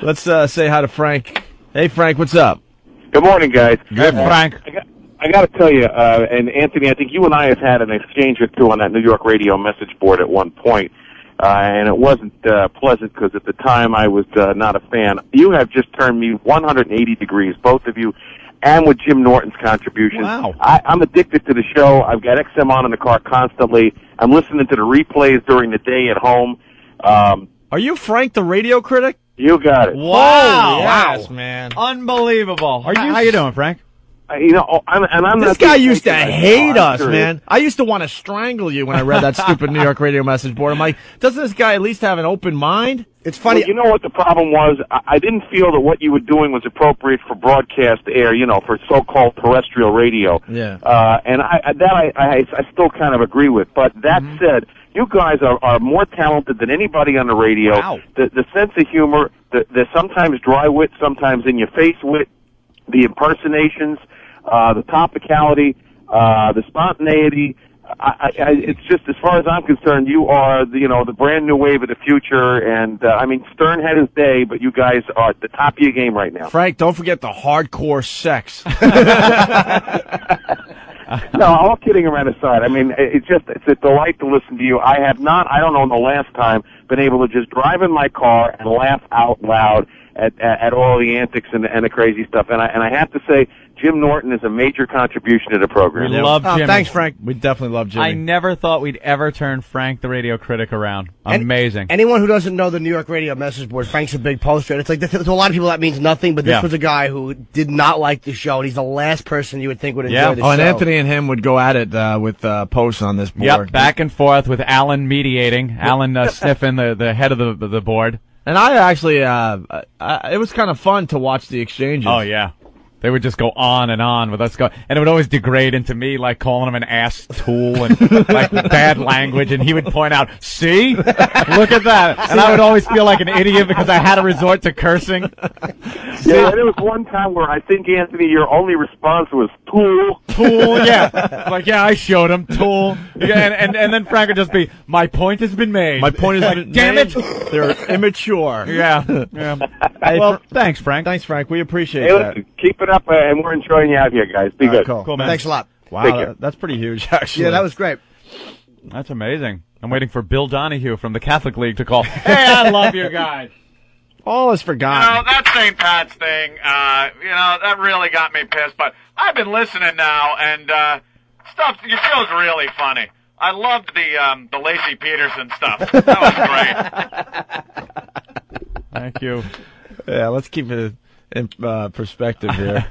Let's say hi to Frank. Hey, Frank, what's up? Good morning, guys. Good, Frank. I got to tell you, and Anthony, I think you and I have had an exchange or two on that New York radio message board at one point, and it wasn't pleasant because at the time I was not a fan. You have just turned me 180 degrees, both of you, and with Jim Norton's contribution. Wow. I'm addicted to the show. I've got XM on in the car constantly. I'm listening to the replays during the day at home. Are you Frank the radio critic? You got it. Wow. Yes, man. Unbelievable. How you doing, Frank? I'm This not guy used to I hate us, sure man. I used to want to strangle you when I read that stupid New York radio message board. I'm like, doesn't this guy at least have an open mind? It's funny. Well, you know what the problem was? I didn't feel that what you were doing was appropriate for broadcast air, for so-called terrestrial radio. Yeah. And I still kind of agree with. But that said, you guys are more talented than anybody on the radio. Wow. The sense of humor, the sometimes dry wit, sometimes in-your-face wit, the impersonations, the topicality, the spontaneity. It's just, as far as I'm concerned, you are the brand new wave of the future. And Stern had his day, but you guys are at the top of your game right now. Frank, don't forget the hardcore sex. No, all kidding around aside. It's a delight to listen to you. I don't know, in the last time, been able to just drive in my car and laugh out loud at all the antics and the crazy stuff. And I have to say, Jim Norton is a major contribution to the program. We love Jimmy. Thanks, Frank. We definitely love Jimmy. I never thought we'd ever turn Frank the radio critic around. Amazing. Anyone who doesn't know the New York radio message board, Frank's a big poster. And it's like, to a lot of people that means nothing, but this was a guy who did not like the show, and he's the last person you would think would enjoy the show. And Anthony and him would go at it with posts on this board. Yep, back and forth with Alan mediating. Alan sniffing the head of the board. And I actually, it was kind of fun to watch the exchanges. Oh, yeah. They would just go on and on with us and it would always degrade into me, like, calling him an ass tool and, like, bad language, and he would point out, see? Look at that. And I would always feel like an idiot because I had to resort to cursing. Yeah, there was one time where I think, Anthony, your only response was, tool. Tool, yeah. Like, yeah, I showed him, tool. Yeah, and then Frank would just be, my point has been made. My point has been damn made. it. They're immature. Yeah. Hey, well, thanks, Frank. Thanks, Frank. We appreciate Hey, that. listen, keep it up, and we're enjoying you out here, guys. Be good. Cool, man. Thanks a lot. Wow, Take care. that's pretty huge, actually. Yeah, that was great. That's amazing. I'm waiting for Bill Donahue from the Catholic League to call. Hey, I love you guys. All is forgotten. That St. Pat's thing, that really got me pissed. But I've been listening now, and your show's really funny. I loved the Lacey Peterson stuff. That was great. Thank you. Yeah, let's keep it in perspective here.